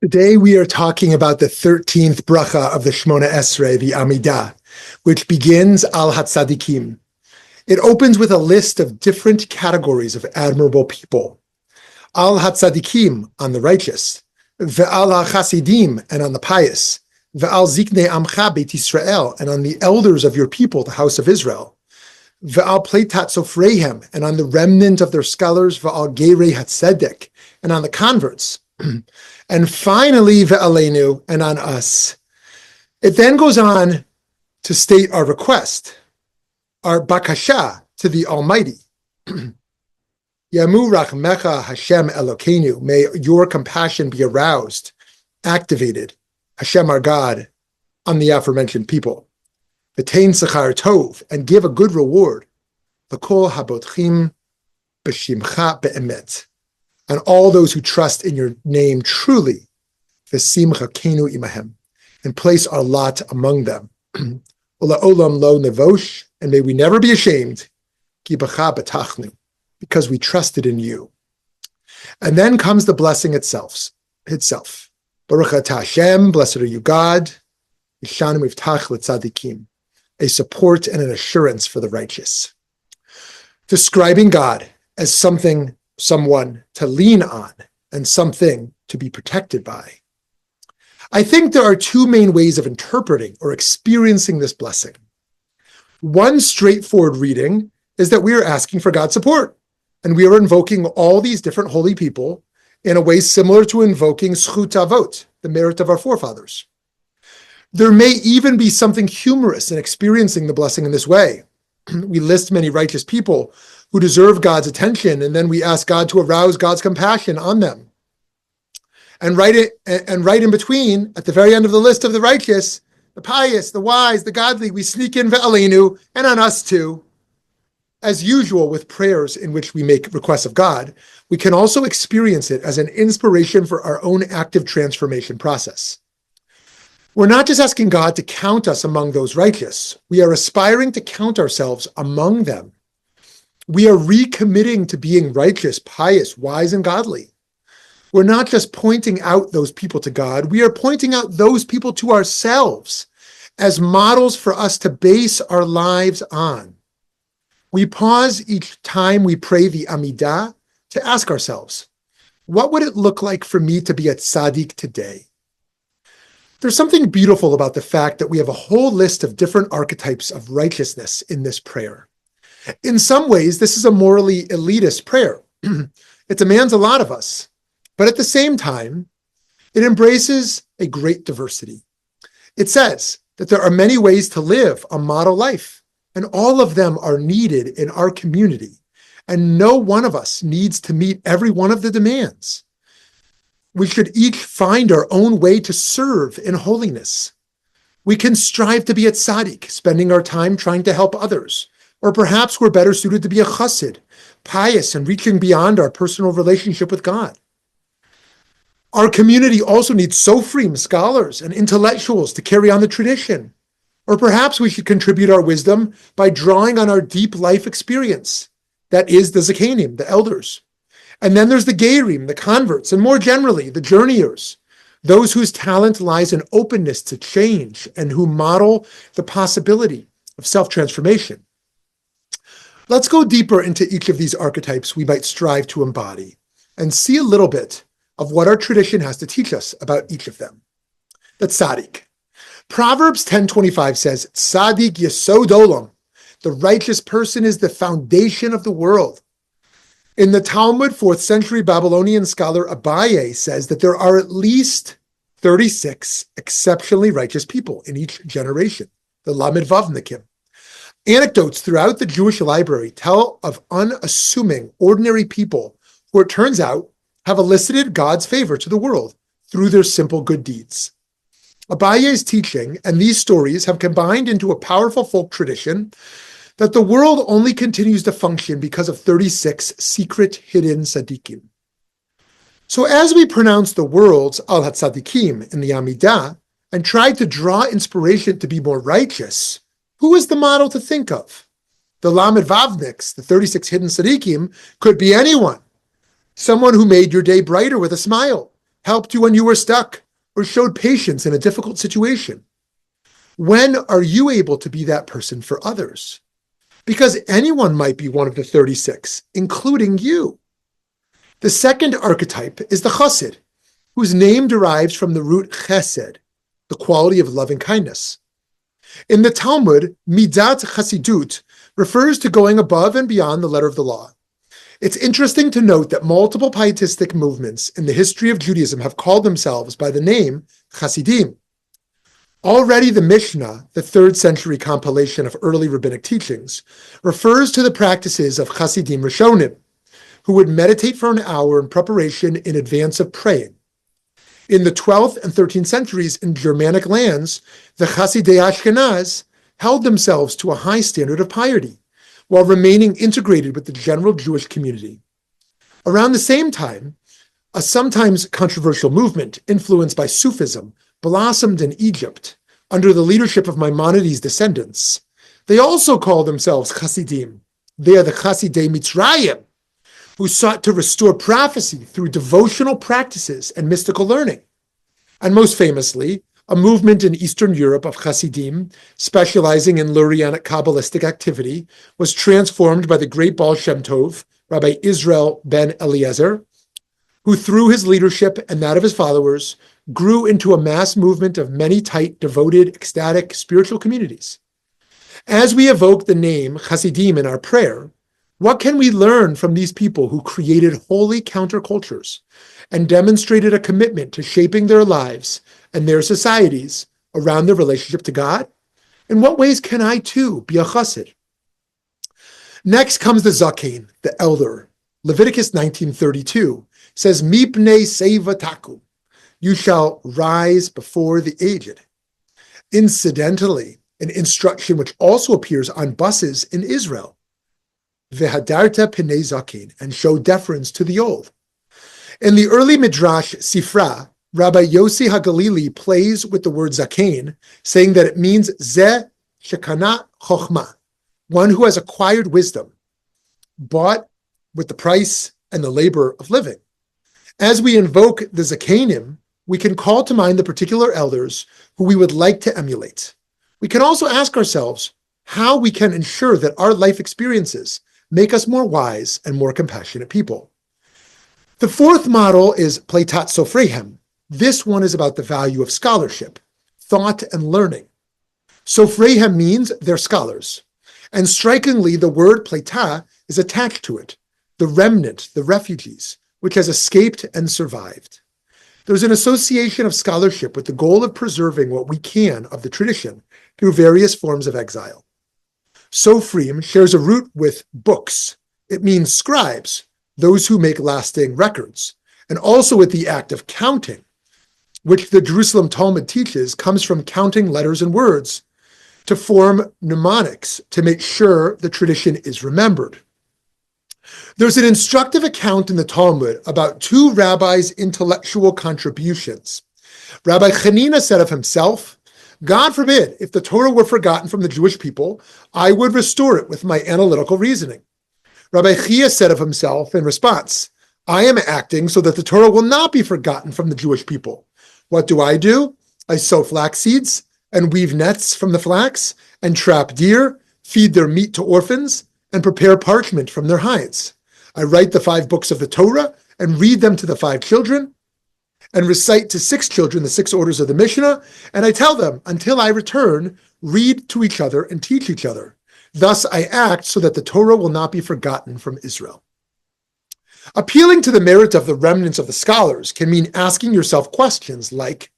Today we are talking about the 13th bracha of the Shemoneh Esrei, the Amidah, which begins Al HaTzadikim. It opens with a list of different categories of admirable people. Al HaTzadikim, on the righteous, Ve'al HaChasidim, and on the pious, Ve'al Ziknei Amcha Beit Yisrael, and on the elders of your people, the house of Israel, Ve'al Pleitat Sofreihem, and on the remnant of their scholars, Ve'al Gerei HaTzedek, and on the converts, and finally, ve'aleinu, and on us. It then goes on to state our request, our bakasha to the Almighty. Yamu rachmecha Hashem Elokeinu, may your compassion be aroused, activated, Hashem our God, on the aforementioned people. V'tein sechar tov, and give a good reward, l'kol habotchim b'shimcha be'emet, and all those who trust in your name truly, v'simchakenu imahem, and place our lot among them. Ula'olam lo nevosh, and may we never be ashamed, ki b'cha b'tachnu, because we trusted in you. And then comes the blessing itself. Baruch atah Hashem, blessed are you, God, Yishanu miftach l'tzadikim, a support and an assurance for the righteous. Describing God as someone to lean on, and something to be protected by. I think there are two main ways of interpreting or experiencing this blessing. One straightforward reading is that we are asking for God's support, and we are invoking all these different holy people in a way similar to invoking Zchut Avot, the merit of our forefathers. There may even be something humorous in experiencing the blessing in this way. We list many righteous people who deserve God's attention, and then we ask God to arouse God's compassion on them. And right in between, at the very end of the list of the righteous, the pious, the wise, the godly, we sneak in ve'aleinu, and on us too. As usual with prayers in which we make requests of God, we can also experience it as an inspiration for our own active transformation process. We're not just asking God to count us among those righteous. We are aspiring to count ourselves among them. We are recommitting to being righteous, pious, wise, and godly. We're not just pointing out those people to God, we are pointing out those people to ourselves as models for us to base our lives on. We pause each time we pray the Amidah to ask ourselves, what would it look like for me to be a tzaddik today? There's something beautiful about the fact that we have a whole list of different archetypes of righteousness in this prayer. In some ways, this is a morally elitist prayer. It demands a lot of us, but at the same time, it embraces a great diversity. It says that there are many ways to live a model life, and all of them are needed in our community, and no one of us needs to meet every one of the demands. We should each find our own way to serve in holiness. We can strive to be a tzaddik, spending our time trying to help others. Or perhaps we're better suited to be a chassid, pious and reaching beyond our personal relationship with God. Our community also needs sofrim, scholars, and intellectuals to carry on the tradition. Or perhaps we should contribute our wisdom by drawing on our deep life experience. That is the zakenim, the elders. And then there's the gerim, the converts, and more generally, the journeyers, those whose talent lies in openness to change and who model the possibility of self-transformation. Let's go deeper into each of these archetypes we might strive to embody and see a little bit of what our tradition has to teach us about each of them. The tzaddik. Proverbs 10:25 says, Tzaddik yesod olam. The righteous person is the foundation of the world. In the Talmud, 4th century Babylonian scholar Abaye says that there are at least 36 exceptionally righteous people in each generation, the Lamed Vavnikim. Anecdotes throughout the Jewish library tell of unassuming, ordinary people who, it turns out, have elicited God's favor to the world through their simple good deeds. Abaye's teaching and these stories have combined into a powerful folk tradition that the world only continues to function because of 36 secret, hidden tzaddikim. So as we pronounce the words Al HaTzadikim in the Amidah and try to draw inspiration to be more righteous, who is the model to think of? The Lamed Vavniks, the 36 hidden tzaddikim, could be anyone. Someone who made your day brighter with a smile, helped you when you were stuck, or showed patience in a difficult situation? When are you able to be that person for others? Because anyone might be one of the 36, including you. The second archetype is the chassid, whose name derives from the root chesed, the quality of loving kindness. In the Talmud, midat chassidut refers to going above and beyond the letter of the law. It's interesting to note that multiple pietistic movements in the history of Judaism have called themselves by the name Hasidim. Already the Mishnah, the 3rd century compilation of early rabbinic teachings, refers to the practices of Hasidim Rishonim, who would meditate for an hour in preparation in advance of praying. In the 12th and 13th centuries in Germanic lands, the Hasidei Ashkenaz held themselves to a high standard of piety, while remaining integrated with the general Jewish community. Around the same time, a sometimes controversial movement influenced by Sufism blossomed in Egypt under the leadership of Maimonides' descendants. They also call themselves Hasidim. They are the Hasidei Mitzrayim, who sought to restore prophecy through devotional practices and mystical learning. And most famously, a movement in Eastern Europe of Hasidim, specializing in Lurianic Kabbalistic activity, was transformed by the great Baal Shem Tov, Rabbi Israel ben Eliezer, who through his leadership and that of his followers, grew into a mass movement of many tight, devoted, ecstatic, spiritual communities. As we evoke the name Hasidim in our prayer, what can we learn from these people who created holy countercultures and demonstrated a commitment to shaping their lives and their societies around their relationship to God? In what ways can I too be a chassid? Next comes the zaken, the elder. Leviticus 19:32 says, Mipnei seva taku, you shall rise before the aged. Incidentally, an instruction which also appears on buses in Israel. Vehadarta pnei zaken, and show deference to the old. In the early Midrash Sifra, Rabbi Yossi HaGalili plays with the word zaken, saying that it means zeh shekana chokhmah, one who has acquired wisdom, bought with the price and the labor of living. As we invoke the zakenim, we can call to mind the particular elders who we would like to emulate. We can also ask ourselves how we can ensure that our life experiences make us more wise and more compassionate people. The fourth model is Pleitat Sofrehem. This one is about the value of scholarship, thought, and learning. Sofrehem means they're scholars. And strikingly, the word Pleitah is attached to it, the remnant, the refugees, which has escaped and survived. There's an association of scholarship with the goal of preserving what we can of the tradition through various forms of exile. Sofrim shares a root with books. It means scribes, those who make lasting records, and also with the act of counting, which the Jerusalem Talmud teaches comes from counting letters and words to form mnemonics to make sure the tradition is remembered. There's an instructive account in the Talmud about two rabbis' intellectual contributions. Rabbi Chanina said of himself, God forbid, if the Torah were forgotten from the Jewish people, I would restore it with my analytical reasoning. Rabbi Chia said of himself in response, I am acting so that the Torah will not be forgotten from the Jewish people. What do? I sow flax seeds and weave nets from the flax and trap deer, feed their meat to orphans, and prepare parchment from their hides. I write the 5 books of the Torah and read them to the 5 children, and recite to 6 children the 6 orders of the Mishnah, and I tell them, until I return, read to each other and teach each other. Thus I act so that the Torah will not be forgotten from Israel. Appealing to the merit of the remnants of the scholars can mean asking yourself questions like,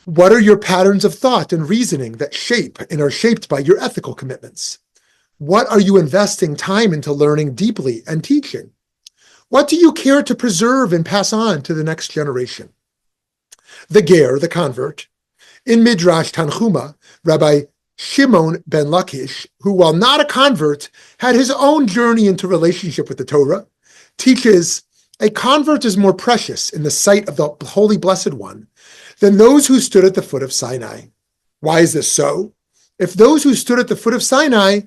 what are your patterns of thought and reasoning that shape and are shaped by your ethical commitments? What are you investing time into learning deeply and teaching? What do you care to preserve and pass on to the next generation? The ger, the convert. In Midrash Tanchuma, Rabbi Shimon ben Lakish, who while not a convert, had his own journey into relationship with the Torah, teaches a convert is more precious in the sight of the Holy Blessed One than those who stood at the foot of Sinai. Why is this so? If those who stood at the foot of Sinai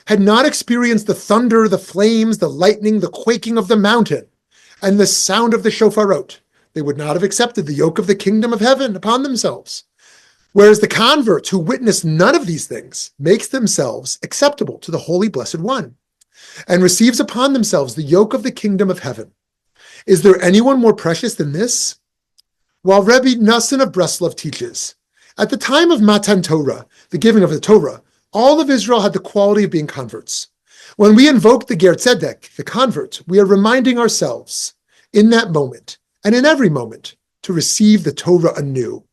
had not experienced the thunder, the flames, the lightning, the quaking of the mountain, and the sound of the shofarot, they would not have accepted the yoke of the kingdom of heaven upon themselves. Whereas the converts who witness none of these things makes themselves acceptable to the Holy Blessed One and receives upon themselves the yoke of the kingdom of heaven. Is there anyone more precious than this? While Rebbe Nassim of Breslov teaches, at the time of Matan Torah, the giving of the Torah, all of Israel had the quality of being converts. When we invoke the Ger Tzedek, the convert, we are reminding ourselves in that moment and in every moment to receive the Torah anew.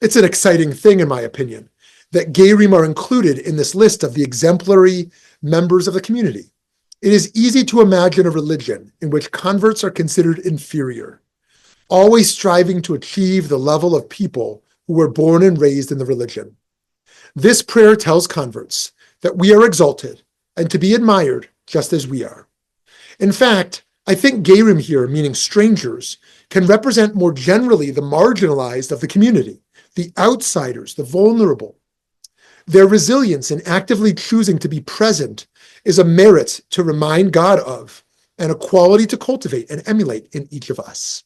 It's an exciting thing, in my opinion, that Gerim are included in this list of the exemplary members of the community. It is easy to imagine a religion in which converts are considered inferior, always striving to achieve the level of people who were born and raised in the religion. This prayer tells converts that we are exalted and to be admired just as we are. In fact, I think Gerim here, meaning strangers, can represent more generally the marginalized of the community, the outsiders, the vulnerable. Their resilience in actively choosing to be present is a merit to remind God of and a quality to cultivate and emulate in each of us.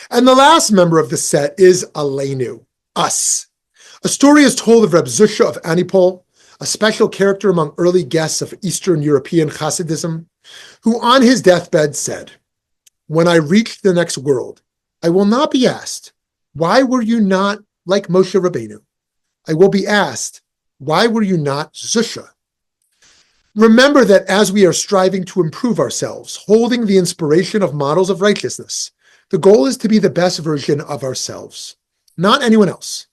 And the last member of the set is Aleinu, us. A story is told of Reb Zusha of Anipol, a special character among early guests of Eastern European Hasidism, who on his deathbed said, "When I reach the next world, I will not be asked, why were you not like Moshe Rabbeinu? I will be asked, why were you not Zusha?" Remember that as we are striving to improve ourselves, holding the inspiration of models of righteousness, the goal is to be the best version of ourselves, not anyone else.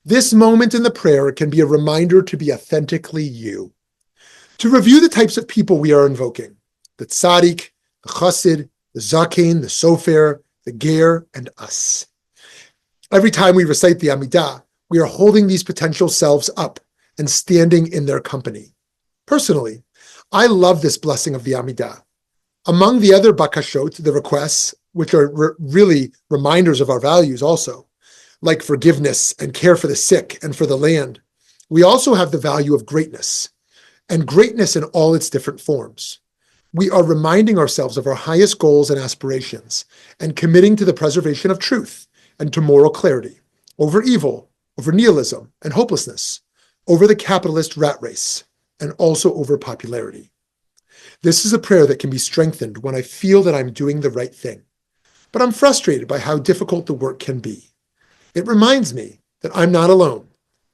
This moment in the prayer can be a reminder to be authentically you. To review the types of people we are invoking, the tzaddik, the chassid, the zaken, the sofer, the ger, and us. Every time we recite the Amidah, we are holding these potential selves up and standing in their company. Personally, I love this blessing of the Amidah. Among the other bakashot, the requests, which are really reminders of our values also, like forgiveness and care for the sick and for the land, we also have the value of greatness, and greatness in all its different forms. We are reminding ourselves of our highest goals and aspirations and committing to the preservation of truth and to moral clarity over evil, over nihilism and hopelessness, over the capitalist rat race, and also over popularity. This is a prayer that can be strengthened when I feel that I'm doing the right thing, but I'm frustrated by how difficult the work can be. It reminds me that I'm not alone.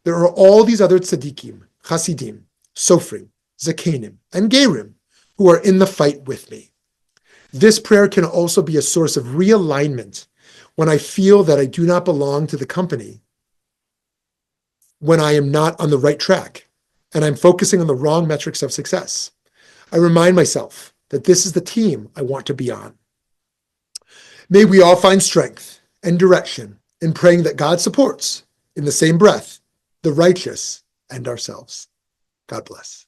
There are all these other tzaddikim, chasidim, sofrim, zakenim, and gerim who are in the fight with me. This prayer can also be a source of realignment when I feel that I do not belong to the company, when I am not on the right track, and I'm focusing on the wrong metrics of success. I remind myself that this is the team I want to be on. May we all find strength and direction in praying that God supports, in the same breath, the righteous and ourselves. God bless.